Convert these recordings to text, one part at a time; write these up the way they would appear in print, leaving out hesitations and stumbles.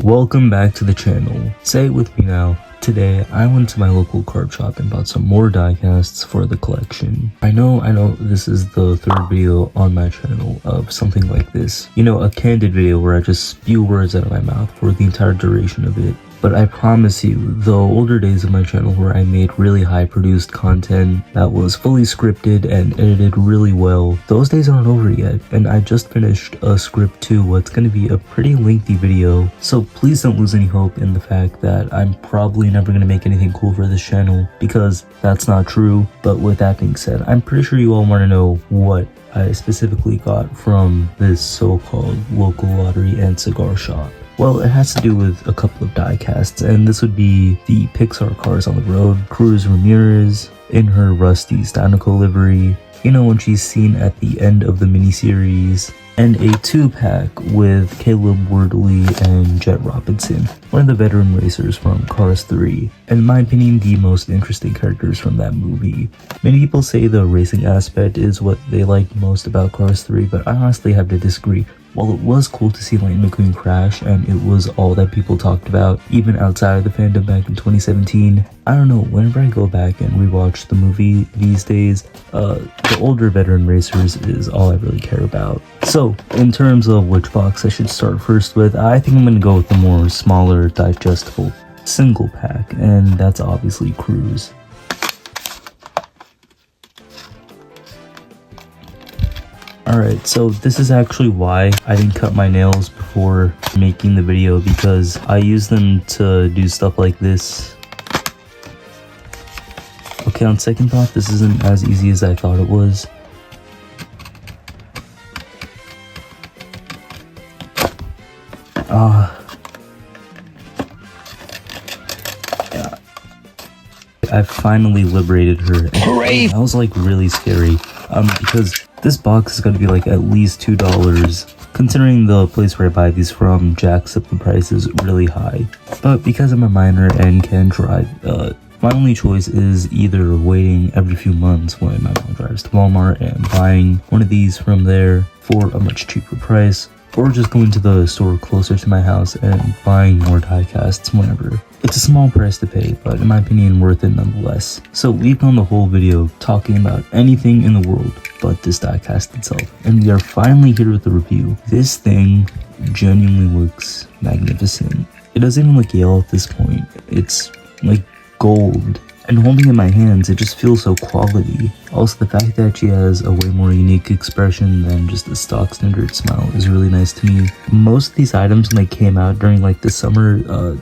Welcome back to the channel. Say it with me now. Today, I went to my local card shop and bought some more diecasts for the collection. I know this is the third video on my channel of something like this. You know, a candid video where I just spew words out of my mouth for the entire duration of it. But I promise you, the older days of my channel where I made really high produced content that was fully scripted and edited really well, those days aren't over yet, and I just finished a script to what's going to be a pretty lengthy video, so please don't lose any hope in the fact that I'm probably never going to make anything cool for this channel, because that's not true. But with that being said, I'm pretty sure you all want to know what I specifically got from this so-called local lottery and cigar shop. Well, it has to do with a couple of diecasts, and this would be the Pixar Cars on the Road, Cruz Ramirez in her rusty Stanico livery, you know, when she's seen at the end of the miniseries, and a 2-pack with Caleb Wardley and Jet Robinson, one of the veteran racers from Cars 3, and in my opinion, the most interesting characters from that movie. Many people say the racing aspect is what they like most about Cars 3, but I honestly have to disagree. While it was cool to see Lightning McQueen crash, and it was all that people talked about, even outside of the fandom back in 2017, I don't know, whenever I go back and rewatch the movie these days, the older veteran racers is all I really care about. So, in terms of which box I should start first with, I think I'm going to go with the more smaller, digestible single pack, and that's obviously Cruz. Alright, so this is actually why I didn't cut my nails before making the video, because I use them to do stuff like this. Okay, on second thought, this isn't as easy as I thought it was. Yeah. I finally liberated her. That was like really scary, because this box is going to be like at least $2, considering the place where I buy these from jacks up the prices really high. But because I'm a minor and can drive, my only choice is either waiting every few months when my mom drives to Walmart and buying one of these from there for a much cheaper price, or just going to the store closer to my house and buying more diecasts whenever. It's a small price to pay, but in my opinion worth it nonetheless. So we've done the whole video talking about anything in the world but this diecast itself, and we are finally here with the review. This thing genuinely looks magnificent. It doesn't even look yellow at this point. It's like gold, and holding it in my hands, it just feels so quality. Also, the fact that she has a way more unique expression than just a stock standard smile is really nice to me. Most of these items, when they came out during like the summer,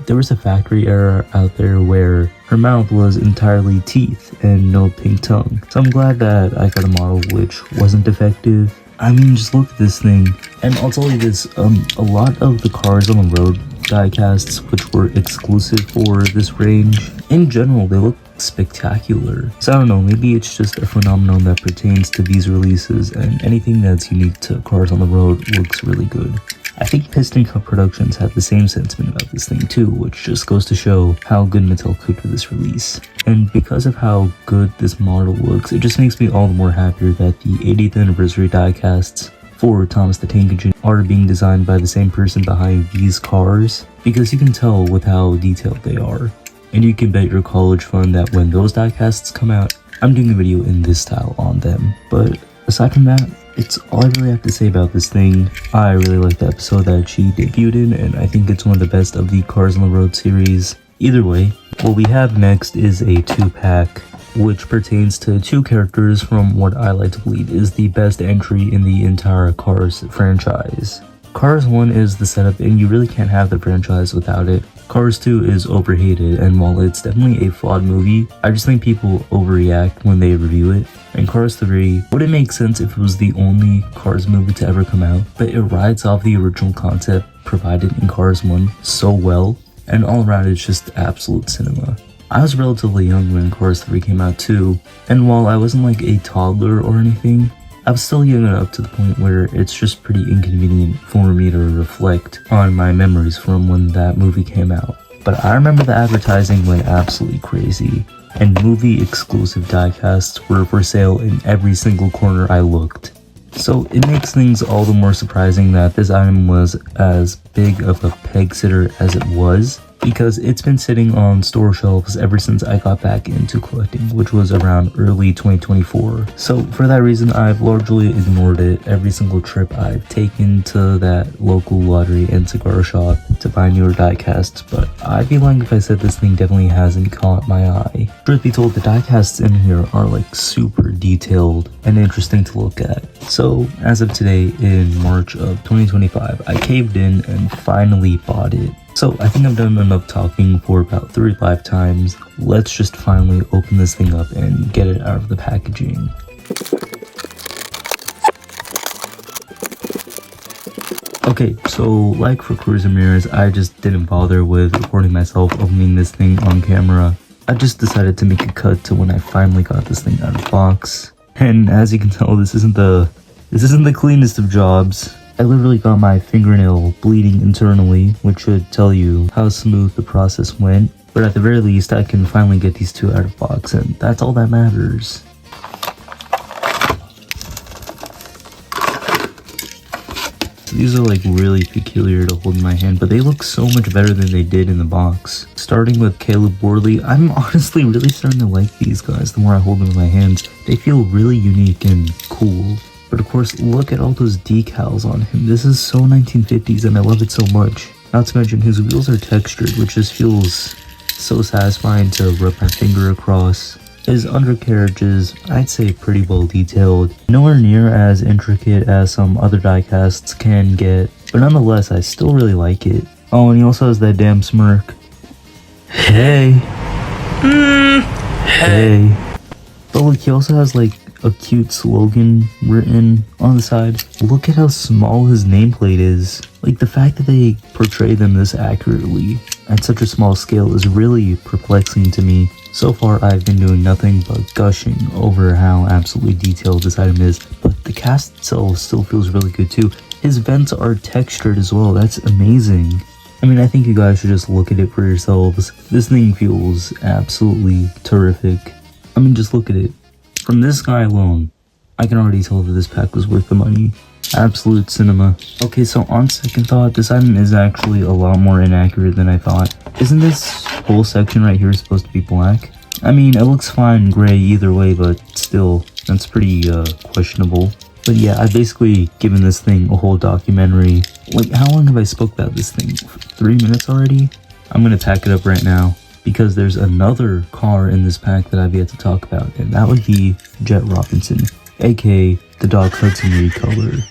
there was a factory error out there where her mouth was entirely teeth and no pink tongue. So I'm glad that I got a model which wasn't defective. I mean, just look at this thing. And I'll tell you this, a lot of the Cars on the Road diecasts, which were exclusive for this range, in general, they look spectacular. So I don't know, maybe it's just a phenomenon that pertains to these releases, and anything that's unique to Cars on the Road looks really good. I think Piston Cup Productions had the same sentiment about this thing too, which just goes to show how good Mattel could for this release. And because of how good this model looks, it just makes me all the more happier that the 80th anniversary diecasts for Thomas the Tank Engine are being designed by the same person behind these cars, because you can tell with how detailed they are. And you can bet your college fund that when those diecasts come out, I'm doing a video in this style on them. But aside from that, it's all I really have to say about this thing. I really like the episode that she debuted in, and I think it's one of the best of the Cars on the Road series. Either way, what we have next is a 2-pack, which pertains to 2 characters from what I like to believe is the best entry in the entire Cars franchise. Cars 1 is the setup, and you really can't have the franchise without it. Cars 2 is overhated, and while it's definitely a flawed movie, I just think people overreact when they review it. And Cars 3 wouldn't make sense if it was the only Cars movie to ever come out, but it rides off the original concept provided in Cars 1 so well, and all around it's just absolute cinema. I was relatively young when Cars 3 came out too, and while I wasn't like a toddler or anything, I was still young enough to the point where it's just pretty inconvenient for me to reflect on my memories from when that movie came out. But I remember the advertising went absolutely crazy, and movie exclusive diecasts were for sale in every single corner I looked. So it makes things all the more surprising that this item was as big of a peg sitter as it was, because it's been sitting on store shelves ever since I got back into collecting, which was around early 2024. So for that reason, I've largely ignored it every single trip I've taken to that local lottery and cigar shop to buy newer diecasts, but I'd be lying if I said this thing definitely hasn't caught my eye. Truth be told, the diecasts in here are like super detailed and interesting to look at. So as of today, in March of 2025, I caved in and finally bought it. So I think I've done enough talking for about 35 times. Let's just finally open this thing up and get it out of the packaging. Okay, so like for Cruz Ramirez, I just didn't bother with recording myself opening this thing on camera. I just decided to make a cut to when I finally got this thing out of the box. And as you can tell, this isn't the cleanest of jobs. I literally got my fingernail bleeding internally, which should tell you how smooth the process went. But at the very least, I can finally get these two out of the box, and that's all that matters. These are like really peculiar to hold in my hand, but they look so much better than they did in the box. Starting with Caleb Worley, I'm honestly really starting to like these guys the more I hold them in my hands. They feel really unique and cool. But of course, look at all those decals on him. This is so 1950s and I love it so much. Not to mention his wheels are textured, which just feels so satisfying to rub my finger across. His undercarriage is, I'd say, pretty well detailed. Nowhere near as intricate as some other diecasts can get, but nonetheless, I still really like it. Oh, and he also has that damn smirk. Hey. Hey. But look, he also has like a cute slogan written on the side. Look at how small his nameplate is. Like, the fact that they portray them this accurately at such a small scale is really perplexing to me. So far, I've been doing nothing but gushing over how absolutely detailed this item is, but the cast itself still feels really good too. His vents are textured as well. That's amazing. I mean, I think you guys should just look at it for yourselves. This thing feels absolutely terrific. I mean, just look at it. From this guy alone, I can already tell that this pack was worth the money. Absolute cinema. Okay, so on second thought, this item is actually a lot more inaccurate than I thought. Isn't this whole section right here supposed to be black? I mean, it looks fine gray either way, but still, that's pretty questionable. But yeah, I've basically given this thing a whole documentary. Like, how long have I spoke about this thing? 3 minutes already? I'm gonna pack it up right now, because there's another car in this pack that I've yet to talk about, and that would be Jet Robinson, aka the Doc Hudson recolor.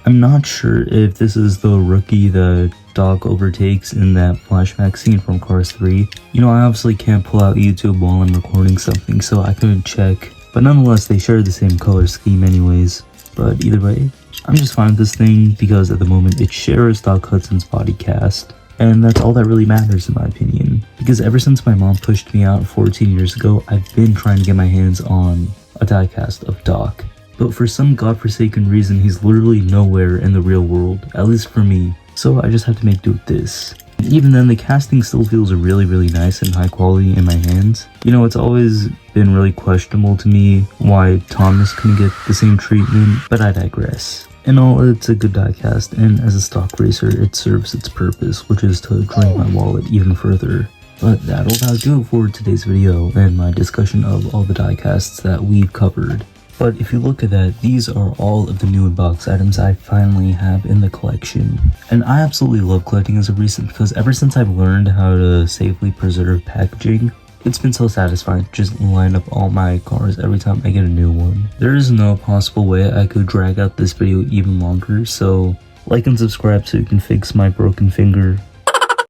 I'm not sure if this is the rookie that Doc overtakes in that flashback scene from Cars 3. You know, I obviously can't pull out YouTube while I'm recording something, so I couldn't check. But nonetheless, they share the same color scheme anyways. But either way, I'm just fine with this thing because at the moment it shares Doc Hudson's body cast. And that's all that really matters in my opinion. Because ever since my mom pushed me out 14 years ago, I've been trying to get my hands on a diecast of Doc. But for some godforsaken reason, he's literally nowhere in the real world, at least for me. So I just had to make do with this. And even then, the casting still feels really nice and high quality in my hands. You know, it's always been really questionable to me why Thomas couldn't get the same treatment, but I digress. In all, it's a good diecast, and as a stock racer, it serves its purpose, which is to drain my wallet even further. But that'll about do it for today's video and my discussion of all the diecasts that we've covered. But if you look at that, these are all of the new in-box items I finally have in the collection. And I absolutely love collecting as of recent because ever since I've learned how to safely preserve packaging, it's been so satisfying to just line up all my cars every time I get a new one. There is no possible way I could drag out this video even longer, so like and subscribe so you can fix my broken finger.